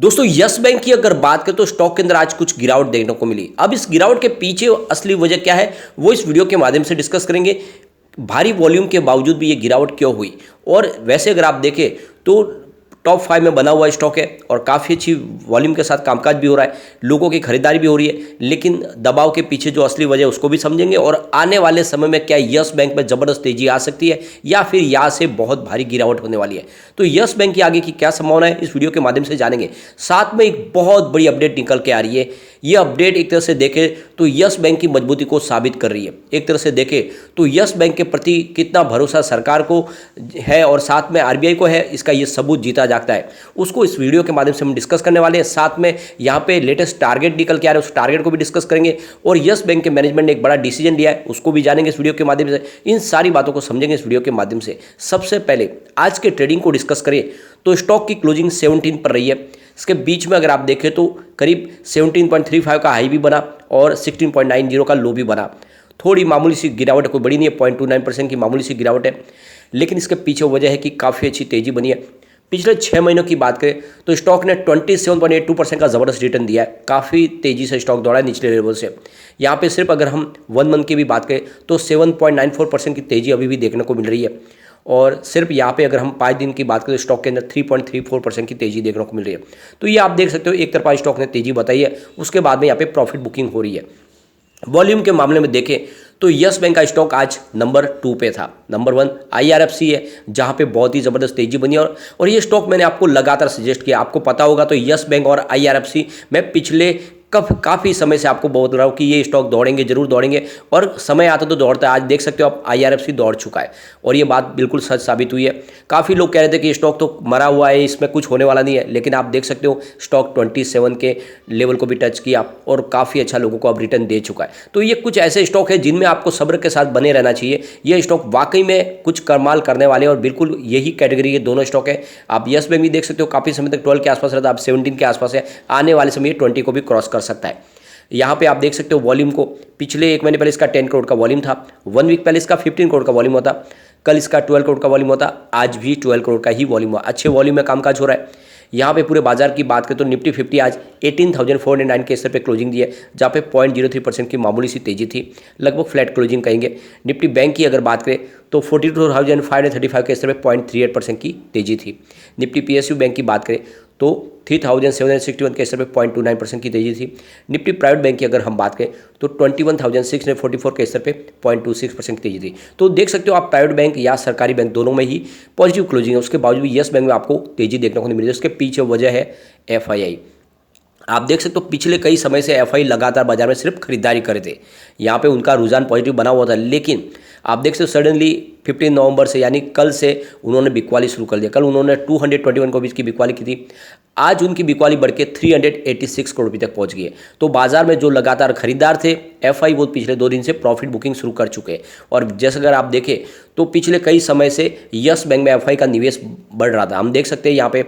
दोस्तों yes bank की अगर बात करें तो स्टॉक के अंदर आज कुछ गिरावट देखने को मिली। अब इस गिरावट के पीछे असली वजह क्या है वो इस वीडियो के माध्यम से डिस्कस करेंगे। भारी वॉल्यूम के बावजूद भी ये गिरावट क्यों हुई, और वैसे अगर आप देखें तो टॉप 5 में बना हुआ स्टॉक है और काफ़ी अच्छी वॉल्यूम के साथ कामकाज भी हो रहा है, लोगों की खरीदारी भी हो रही है। लेकिन दबाव के पीछे जो असली वजह है उसको भी समझेंगे और आने वाले समय में क्या यस बैंक में ज़बरदस्त तेजी आ सकती है या फिर यहाँ से बहुत भारी गिरावट होने वाली है। तो यस बैंक की आगे की क्या संभावना है इस वीडियो के माध्यम से जानेंगे। साथ में एक बहुत बड़ी अपडेट निकल के आ रही है। ये अपडेट एक तरह से देखें तो यस बैंक की मजबूती को साबित कर रही है। एक तरह से देखें तो यस बैंक के प्रति कितना भरोसा सरकार को है और साथ में आरबीआई को है, इसका ये सबूत जीता जागता है। उसको इस वीडियो के माध्यम से हम डिस्कस करने वाले हैं। साथ में यहाँ पे लेटेस्ट टारगेट निकल के आ रहे हैं, उस टारगेट को भी डिस्कस करेंगे और यस बैंक के मैनेजमेंट ने एक बड़ा डिसीजन लिया है उसको भी जानेंगे इस वीडियो के माध्यम से। इन सारी बातों को समझेंगे इस वीडियो के माध्यम से। सबसे पहले आज के ट्रेडिंग को डिस्कस करें तो स्टॉक की क्लोजिंग 17 पर रही है। इसके बीच में अगर आप देखें तो करीब 17.35 का हाई भी बना और 16.90 का लो भी बना। थोड़ी मामूली सी गिरावट है, कोई बड़ी नहीं है, 0.29% की मामूली सी गिरावट है। लेकिन इसके पीछे वजह है कि काफ़ी अच्छी तेजी बनी है। पिछले 6 महीनों की बात करें तो स्टॉक ने 27.82% का ज़बरदस्त रिटर्न दिया है। काफ़ी तेज़ी से स्टॉक दौड़ा है निचले लेवल से। यहाँ पे सिर्फ अगर हम 1 मंथ की भी बात करें तो 7.94% की तेज़ी अभी भी देखने को मिल रही है। और सिर्फ यहाँ पे अगर हम 5 दिन की बात करें तो स्टॉक के अंदर 3.34% की तेज़ी देखने को मिल रही है। तो ये आप देख सकते हो एक तरफा स्टॉक ने तेज़ी बताई है, उसके बाद में यहाँ पे प्रॉफिट बुकिंग हो रही है। वॉल्यूम के मामले में देखें तो यस बैंक का स्टॉक आज नंबर 2 पे था। नंबर 1 IRFC है जहां पे बहुत ही ज़बरदस्त तेजी बनी और ये स्टॉक मैंने आपको लगातार सजेस्ट किया। आपको पता होगा तो यस बैंक और IRFC मैं पिछले काफ़ी समय से आपको बोल रहा हूँ कि ये स्टॉक दौड़ेंगे, जरूर दौड़ेंगे, और समय आता तो दौड़ता है। आज देख सकते हो आप IRFC दौड़ चुका है और ये बात बिल्कुल सच साबित हुई है। काफ़ी लोग कह रहे थे कि स्टॉक तो मरा हुआ है, इसमें कुछ होने वाला नहीं है, लेकिन आप देख सकते हो स्टॉक 27 के लेवल को भी टच किया और काफ़ी अच्छा लोगों को अब रिटर्न दे चुका है। तो ये कुछ ऐसे स्टॉक है जिनमें आपको सब्र के साथ बने रहना चाहिए। ये स्टॉक वाकई में कुछ कमाल करने वाले हैं और बिल्कुल यही कैटेगरी के दोनों स्टॉक है। आप यस बैंक भी देख सकते हो, काफ़ी समय तक 12 के आसपास रहता है, अब 17 के आसपास है, आने वाले समय 20 को भी क्रॉस कर सकता है। यहाँ पे आप देख सकते हो वॉल्यूम को, पिछले 1 महीने पहले इसका 10 करोड़ का वॉल्यूम था, 1 वीक पहले इसका 15 करोड़ का वॉल्यूम होता, कल इसका 12 करोड़ का वॉल्यूम होता, आज भी 12 करोड़ का ही वॉल्यूम हुआ। अच्छे वॉल्यूम में कामकाज हो रहा है। यहाँ पे पूरे बाजार की बात करें तो निफ्टी 50 आज 18,409 के स्तर पे क्लोजिंग दी है, जहाँ पे 0.03% की मामूली सी तेजी थी, लगभग फ्लैट क्लोजिंग कहेंगे। निफ्टी बैंक की अगर बात करें तो 42,535 के स्तर पे 0.38% की तेजी थी। निफ्टी PSU बैंक की बात करें तो 3,761 के स्तर पे 0.29% की तेजी थी। निफ्टी प्राइवेट बैंक की अगर हम बात करें तो 21,644 के स्तर पे 0.26% की तेजी थी। तो देख सकते हो आप प्राइवेट बैंक या सरकारी बैंक दोनों में ही पॉजिटिव क्लोजिंग है। उसके बावजूद भी यस बैंक में आपको तेजी देखने को नहीं मिली। उसके पीछे वजह है FII। आप देख सकते हो पिछले कई समय से FII लगातार बाजार में सिर्फ खरीदारी कर रहे थे, यहाँ पे उनका रुझान पॉजिटिव बना हुआ था। लेकिन आप देख सकते हो सडनली 15 नवंबर से यानी कल से उन्होंने बिकवाली शुरू कर दिया। कल उन्होंने 221 करोड़ की बिकवाली की थी, आज उनकी बिकवाली बढ़ के 386 करोड़ रुपये तक पहुंच गई है। तो बाजार में जो लगातार खरीदार थे FI वो पिछले 2 दिन से प्रॉफिट बुकिंग शुरू कर चुके हैं। और जैसे अगर आप देखें तो पिछले कई समय से यस बैंक में FI का निवेश बढ़ रहा था। हम देख सकते हैं यहाँ पे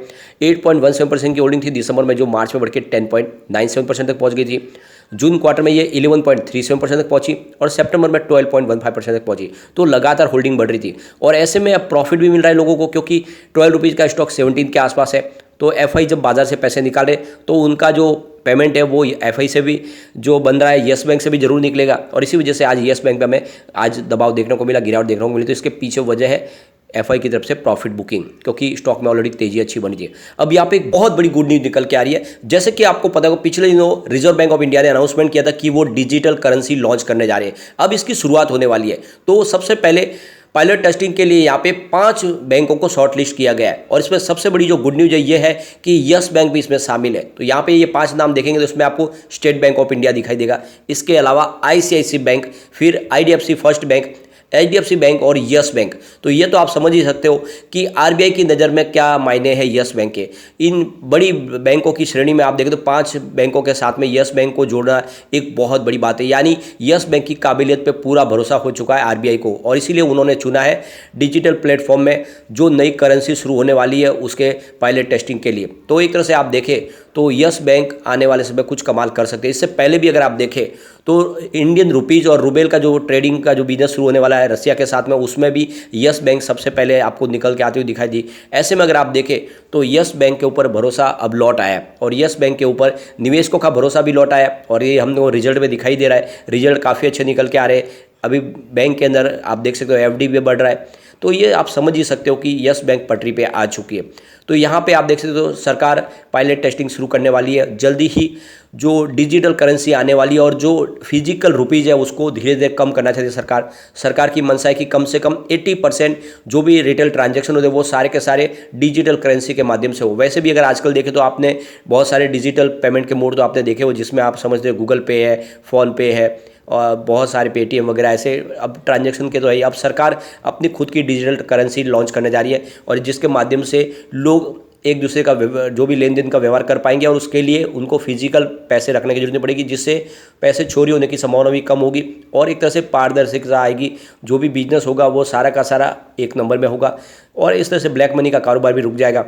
8.17% की होल्डिंग थी दिसंबर में, जो मार्च में बढ़ के 10.97% तक पहुँच गई थी। जून क्वार्टर में ये 11.37% तक पहुंची और सितंबर में 12.15% तक पहुंची। तो लगातार होल्डिंग बढ़ रही थी और ऐसे में अब प्रॉफिट भी मिल रहा है लोगों को, क्योंकि 12 रुपीज़ का स्टॉक 17 के आसपास है। तो FI जब बाजार से पैसे निकाले तो उनका जो पेमेंट है वो FI से भी जो बन रहा है यस बैंक से भी जरूर निकलेगा। और इसी वजह से आज यस बैंक पे हमें आज दबाव देखने को मिला, गिरावट देखने को मिली। तो इसके पीछे वजह है FI की तरफ से प्रॉफिट बुकिंग, क्योंकि स्टॉक में ऑलरेडी तेजी अच्छी बनी थी। अब यहाँ पे एक बहुत बड़ी गुड न्यूज निकल के आ रही है। जैसे कि आपको पता होगा पिछले दिनों रिजर्व बैंक ऑफ इंडिया ने अनाउंसमेंट किया था कि वो डिजिटल करेंसी लॉन्च करने जा रहे हैं। अब इसकी शुरुआत होने वाली है। तो सबसे पहले पायलट टेस्टिंग के लिए यहाँ पे 5 बैंकों को शॉर्ट लिस्ट किया गया है और इसमें सबसे बड़ी जो गुड न्यूज है ये है कि यस बैंक भी इसमें शामिल है। तो यहाँ पे ये 5 नाम देखेंगे तो इसमें आपको स्टेट बैंक ऑफ इंडिया दिखाई देगा, इसके अलावा ICICI बैंक, फिर IDFC first bank, HDFC bank और यस बैंक। तो ये तो आप समझ ही सकते हो कि RBI की नज़र में क्या मायने हैं यस बैंक के। इन बड़ी बैंकों की श्रेणी में आप देखें तो 5 बैंकों के साथ में यस बैंक को जोड़ना एक बहुत बड़ी बात है। यानी यस बैंक की काबिलियत पे पूरा भरोसा हो चुका है RBI को और इसीलिए उन्होंने चुना है डिजिटल प्लेटफॉर्म में जो नई करेंसी शुरू होने वाली है उसके पायलट टेस्टिंग के लिए। तो एक तरह से आप देखें तो यस बैंक आने वाले समय कुछ कमाल कर सकते हैं। इससे पहले भी अगर आप देखें तो इंडियन रुपीज़ और रूबेल का जो ट्रेडिंग का जो बिजनेस शुरू होने वाला है रसिया के साथ में, उसमें भी यस बैंक सबसे पहले आपको निकल के आते हुए दिखाई दी। ऐसे में अगर आप देखें तो यस बैंक के ऊपर भरोसा अब लौट आया है और यस बैंक के ऊपर निवेशकों का भरोसा भी लौट आया और ये हमको रिजल्ट में दिखाई दे रहा है। रिजल्ट काफ़ी अच्छे निकल के आ रहे हैं। अभी बैंक के अंदर आप देख सकते हो एफडी भी बढ़ रहा है। तो ये आप समझ ही सकते हो कि यस बैंक पटरी पे आ चुकी है। तो यहाँ पे आप देख सकते हो सरकार पायलट टेस्टिंग शुरू करने वाली है। जल्दी ही जो डिजिटल करेंसी आने वाली है और जो फिजिकल रुपीज़ है उसको धीरे धीरे कम करना चाहती है सरकार। सरकार की मंशा है कि कम से कम 80% जो भी रिटेल ट्रांजैक्शन होते हैं वो सारे के सारे डिजिटल करेंसी के माध्यम से हो। वैसे भी अगर आजकल देखें तो आपने बहुत सारे डिजिटल पेमेंट के मोड तो आपने देखे हो, जिसमें आप समझते हो गूगल पे है, फ़ोनपे है और बहुत सारे पेटीएम वगैरह ऐसे अब ट्रांजैक्शन के तो है। अब सरकार अपनी खुद की डिजिटल करेंसी लॉन्च करने जा रही है और जिसके माध्यम से लोग एक दूसरे का जो भी लेन देन का व्यवहार कर पाएंगे और उसके लिए उनको फिजिकल पैसे रखने की जरूरत नहीं पड़ेगी, जिससे पैसे चोरी होने की संभावना भी कम होगी और एक तरह से पारदर्शिता आएगी। जो भी बिजनेस होगा वो सारा का सारा एक नंबर में होगा और इस तरह से ब्लैक मनी का कारोबार भी रुक जाएगा।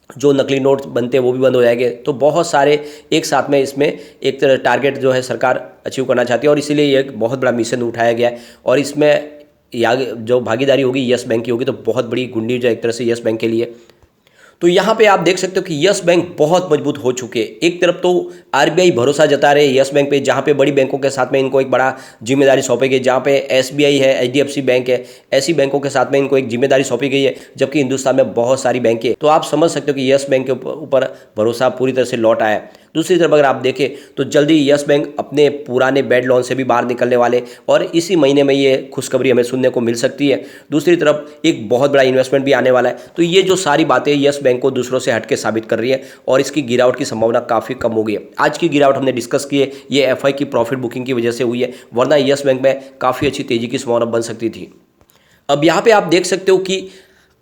जो नकली नोट बनते हैं वो भी बंद हो जाएंगे। तो बहुत सारे एक साथ में इसमें एक तरह टारगेट जो है सरकार अचीव करना चाहती है और इसीलिए ये एक बहुत बड़ा मिशन उठाया गया है और इसमें जो भागीदारी होगी यस बैंक की होगी। तो बहुत बड़ी गुड न्यूज़ है एक तरह से यस बैंक के लिए। तो यहाँ पे आप देख सकते हो कि यस बैंक बहुत मजबूत हो चुके हैं। एक तरफ तो आरबीआई भरोसा जता रहे हैं यस बैंक पे, जहाँ पे बड़ी बैंकों के साथ में इनको एक बड़ा जिम्मेदारी सौंपी गई, जहाँ पे एसबीआई है, एचडीएफसी बैंक है, ऐसी बैंकों के साथ में इनको एक जिम्मेदारी सौंपी गई है, जबकि हिंदुस्तान में बहुत सारी बैंकें। तो आप समझ सकते हो कि यस बैंक के ऊपर भरोसा पूरी तरह से लौट आया है। दूसरी तरफ अगर आप देखें तो जल्दी यस बैंक अपने पुराने बैड लोन से भी बाहर निकलने वाले और इसी महीने में ये खुशखबरी हमें सुनने को मिल सकती है। दूसरी तरफ एक बहुत बड़ा इन्वेस्टमेंट भी आने वाला है। तो ये जो सारी बातें यस बैंक को दूसरों से हटके साबित कर रही है और इसकी गिरावट की संभावना काफ़ी कम हो गई है। आज की गिरावट हमने डिस्कस की है, ये एफआई की प्रॉफिट बुकिंग की वजह से हुई है, वरना यस बैंक में काफ़ी अच्छी तेजी की संभावना बन सकती थी। अब यहाँ पे आप देख सकते हो कि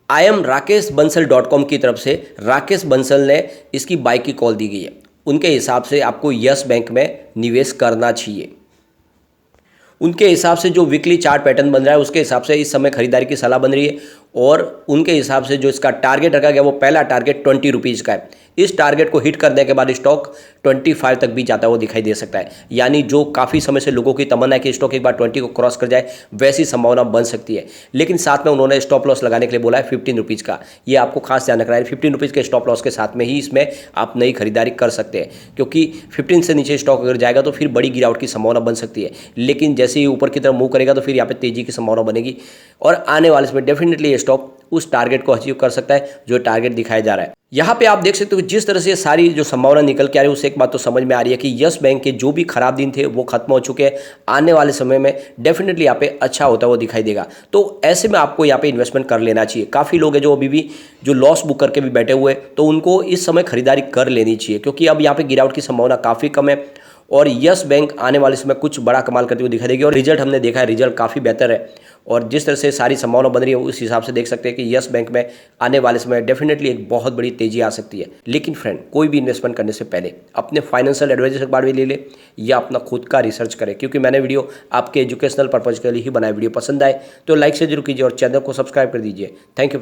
IamRakeshBansal.com की तरफ से राकेश बंसल ने इसकी बाय की कॉल दी गई है। उनके हिसाब से आपको यस बैंक में निवेश करना चाहिए। उनके हिसाब से जो वीकली चार्ट पैटर्न बन रहा है उसके हिसाब से इस समय खरीदारी की सलाह बन रही है और उनके हिसाब से जो इसका टारगेट रखा गया वो पहला टारगेट 20 रुपीज़ का है। इस टारगेट को हिट करने के बाद स्टॉक 25 तक भी जाता है वो दिखाई दे सकता है। यानी जो काफ़ी समय से लोगों की तमन्ना है कि स्टॉक एक बार 20 को क्रॉस कर जाए, वैसी संभावना बन सकती है। लेकिन साथ में उन्होंने स्टॉप लॉस लगाने के लिए बोला है 15 रुपीज़ का। ये आपको खास ध्यान रखना है। 15 रुपीज़ के स्टॉप लॉस के साथ में ही इसमें आप नई खरीदारी कर सकते हैं, क्योंकि 15 से नीचे स्टॉक अगर जाएगा तो फिर बड़ी गिरावट की संभावना बन सकती है। लेकिन जैसे ही ऊपर की तरफ मूव करेगा तो फिर यहाँ पे तेजी की संभावना बनेगी और आने वाले समय डेफिनेटली ये स्टॉक उस टारगेट को अचीव कर सकता है जो टारगेट दिखाया जा रहा है। यहाँ पे आप देख सकते हो जिस तरह से सारी जो संभावना निकल के आ रही है उससे एक बात तो समझ में आ रही है कि यस बैंक के जो भी खराब दिन थे वो खत्म हो चुके हैं। आने वाले समय में डेफिनेटली यहाँ पे अच्छा होता हुआ दिखाई देगा। तो ऐसे में आपको यहाँ पे इन्वेस्टमेंट कर लेना चाहिए। काफ़ी लोग हैं जो अभी भी जो लॉस बुक करके भी बैठे हुए, तो उनको इस समय खरीदारी कर लेनी चाहिए, क्योंकि अब यहाँ पे गिरावट की संभावना काफ़ी कम है और यस बैंक आने वाले समय कुछ बड़ा कमाल करते हुए दिखाई देगी। और रिजल्ट हमने देखा है, रिजल्ट काफ़ी बेहतर है और जिस तरह से सारी संभावना बन रही है उस हिसाब से देख सकते हैं कि यस बैंक में आने वाले समय डेफिनेटली एक बहुत बड़ी तेजी आ सकती है। लेकिन फ्रेंड, कोई भी इन्वेस्टमेंट करने से पहले अपने फाइनेंशियल एडवाइजर से बात भी ले ले या अपना खुद का रिसर्च करें, क्योंकि मैंने वीडियो आपके एजुकेशनल पर्पज के लिए ही बनाया। वीडियो पसंद आए तो लाइक से जरूर कीजिए और चैनल को सब्सक्राइब कर दीजिए। Thank you friend.